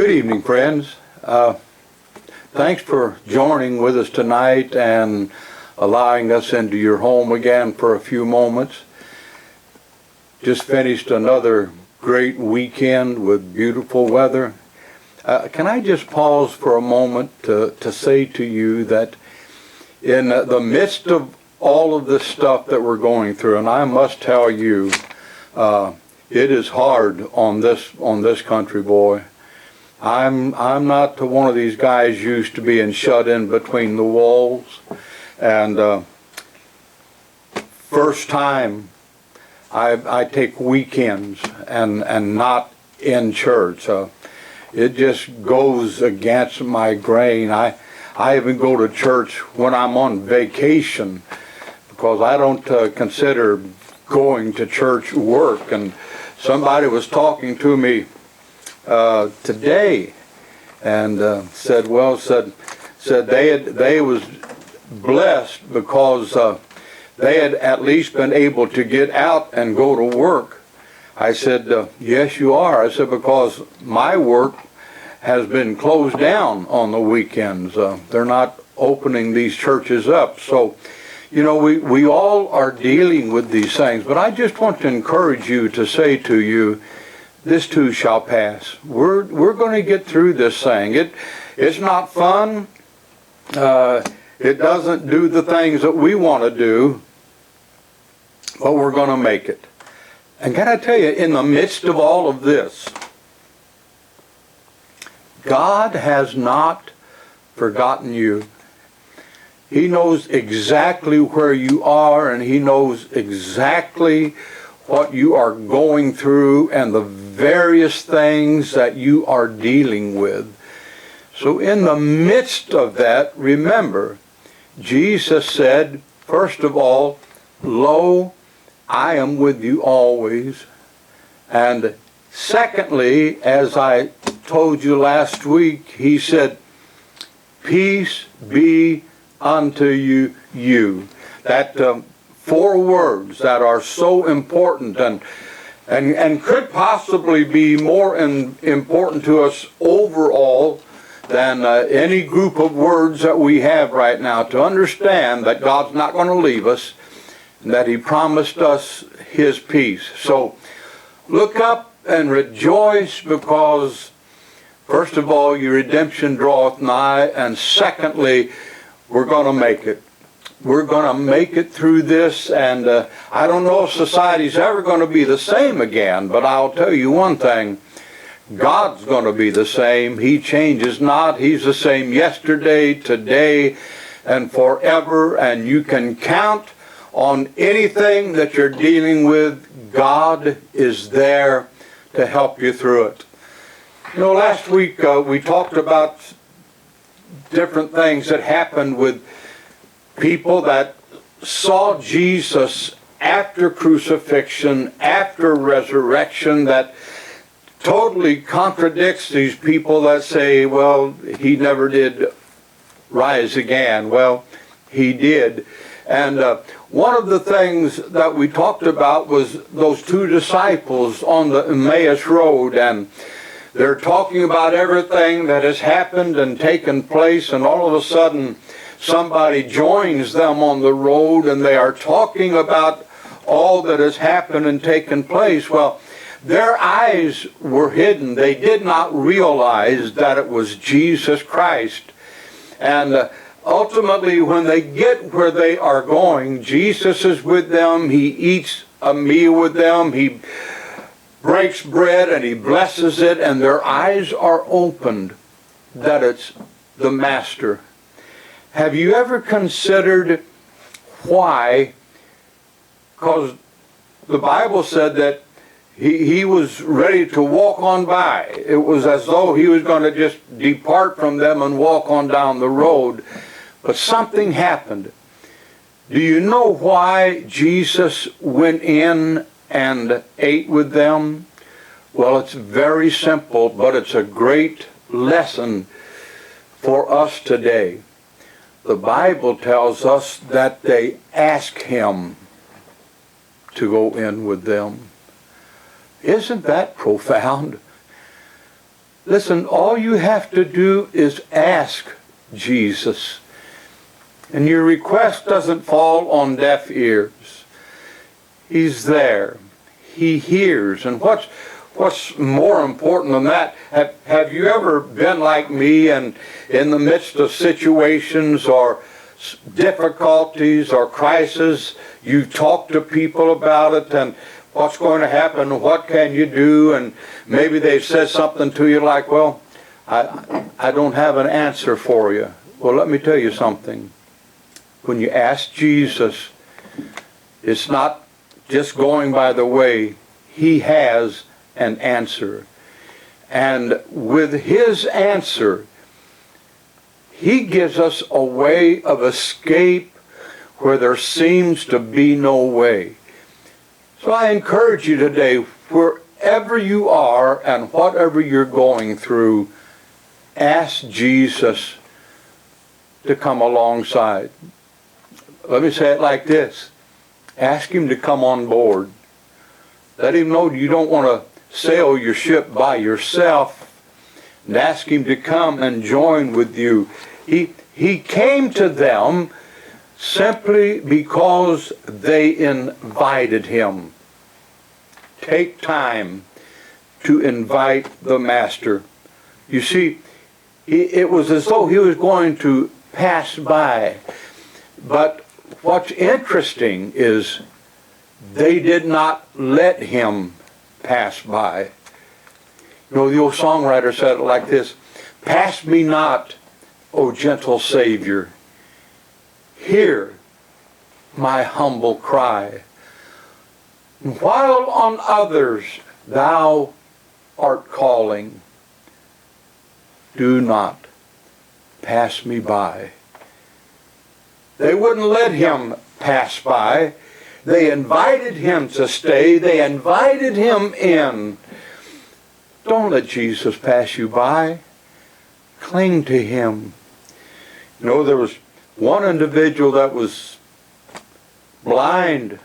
Good evening, friends. Thanks for joining with us tonight and allowing us into your home again for a few moments. Just finished another great weekend with beautiful weather. Can I just pause for a moment to say to you that in the midst of all of this stuff that we're going through, and I must tell you, it is hard on this country, boy. I'm not one of these guys used to being shut in between the walls, and first time I take weekends and not in church. It just goes against my grain. I even go to church when I'm on vacation because I don't consider going to church work. And somebody was talking to me today and said they was blessed because they had at least been able to get out and go to work. I said, yes, you are. I said, because my work has been closed down on the weekends. They're not opening these churches up. So, you know, we all are dealing with these things. But I just want to encourage you to say to you, this too shall pass. We're going to get through this thing. It's not fun. It doesn't do the things that we want to do, but we're going to make it. And can I tell you, in the midst of all of this, God has not forgotten you. He knows exactly where you are, and He knows exactly what you are going through and the various things that you are dealing with. So in the midst of that, remember, Jesus said, first of all, lo, I am with you always. And secondly, as I told you last week, He said, peace be unto you. That four words that are so important and could possibly be more important to us overall than any group of words that we have right now, to understand that God's not going to leave us and that He promised us His peace. So look up and rejoice, because first of all, your redemption draweth nigh, and secondly, we're going to make it. We're going to make it through this, and I don't know if society's ever going to be the same again, but I'll tell you one thing. God's going to be the same. He changes not. He's the same yesterday, today, and forever, and you can count on anything that you're dealing with. God is there to help you through it. You know, last week we talked about different things that happened with people that saw Jesus after crucifixion, after resurrection, that totally contradicts these people that say, well, He never did rise again. Well, He did. And one of the things that we talked about was those two disciples on the Emmaus Road, and they're talking about everything that has happened and taken place, and all of a sudden somebody joins them on the road, and they are talking about all that has happened and taken place. Well, their eyes were hidden. They did not realize that it was Jesus Christ. And ultimately, when they get where they are going, Jesus is with them. He eats a meal with them. He breaks bread and He blesses it, and their eyes are opened that it's the Master. Have you ever considered why? Because the Bible said that he was ready to walk on by. It was as though He was going to just depart from them and walk on down the road. But something happened. Do you know why Jesus went in and ate with them? Well, it's very simple, but it's a great lesson for us today. The Bible tells us that they asked Him to go in with them. Isn't that profound? Listen, all you have to do is ask Jesus. And your request doesn't fall on deaf ears. He's there. He hears. And what's more important than that, have you ever been like me and in the midst of situations or difficulties or crises, you talk to people about it and what's going to happen, what can you do, and maybe they've said something to you like, well, I don't have an answer for you. Well, let me tell you something. When you ask Jesus, it's not just going by the way. He has an answer. And with his answer, he gives us a way of escape where there seems to be no way. So I encourage you today, wherever you are and whatever you're going through, ask Jesus to come alongside. Let me say it like this. Ask him to come on board. Let him know you don't want to sail your ship by yourself. And ask him to come and join with you. He came to them simply because they invited him. Take time to invite the Master. You see, it was as though he was going to pass by. But what's interesting is they did not let him pass by. You know, the old songwriter said it like this: "Pass me not, O gentle Savior. Hear my humble cry. While on others thou art calling, do not pass me by." They wouldn't let him pass by. They invited him to stay. They invited him in. Don't let Jesus pass you by. Cling to him. You know, there was one individual that was blind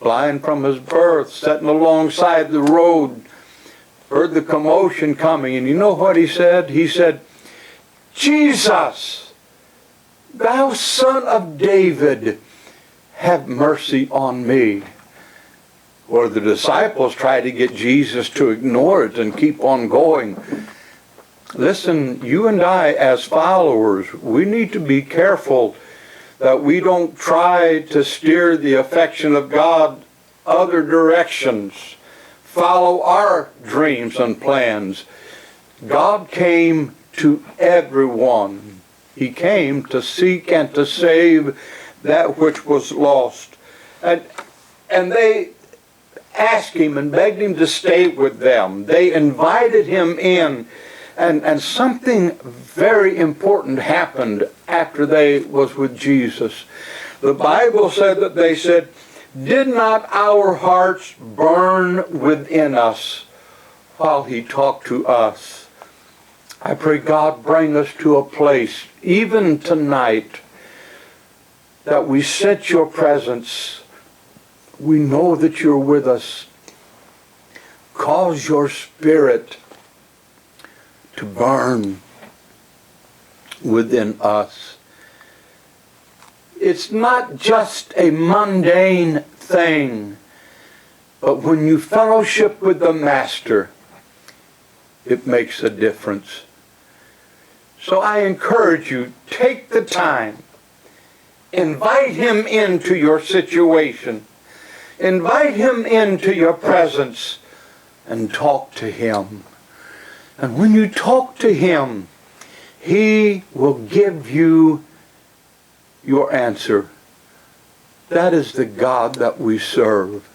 from his birth, sitting alongside the road, heard the commotion coming, and you know what he said? He said, "Jesus, thou son of David, have mercy on me." Or the disciples tried to get Jesus to ignore it and keep on going. Listen, you and I as followers, we need to be careful that we don't try to steer the affection of God other directions, follow our dreams and plans. God came to everyone. He came to seek and to save that which was lost. And they asked him and begged him to stay with them. They invited him in. And something very important happened after they was with Jesus. The Bible said that they said, "Did not our hearts burn within us while he talked to us?" I pray God bring us to a place, even tonight, that we sense your presence. We know that you're with us. Cause your spirit to burn within us. It's not just a mundane thing, but when you fellowship with the Master, it makes a difference. So I encourage you, take the time, invite him into your situation, invite him into your presence, and talk to him. And when you talk to him, he will give you your answer. That is the God that we serve.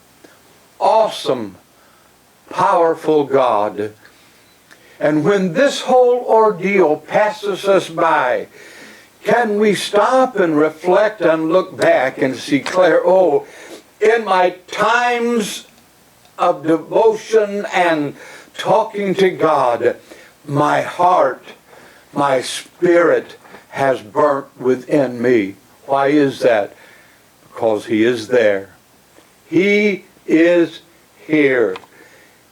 Awesome, powerful God. And when this whole ordeal passes us by, can we stop and reflect and look back and declare, oh, in my times of devotion and talking to God, my heart, my spirit has burnt within me. Why is that? Because he is there. He is here.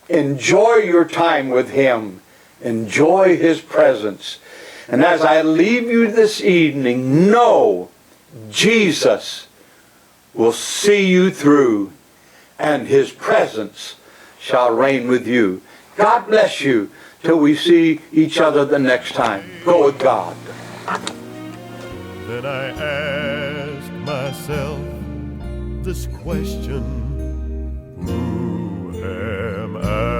Enjoy your time with him Enjoy His presence. And as I leave you this evening, know Jesus will see you through, and His presence shall reign with you. God bless you till we see each other the next time. Go with God. Then I ask myself this question: who am I?